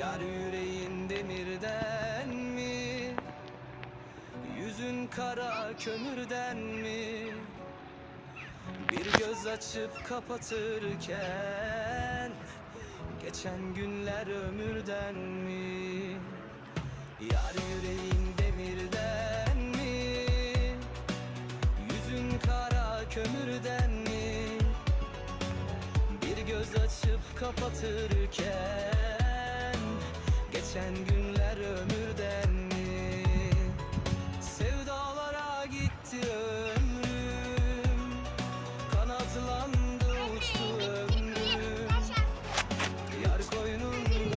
Yar yüreğin demirden mi? Yüzün kara kömürden mi? Bir göz açıp kapatırken geçen günler ömürden mi? Yar yüreğin demirden mi? Yüzün kara kömürden mi? Bir göz açıp kapatırken geçen günler ömürden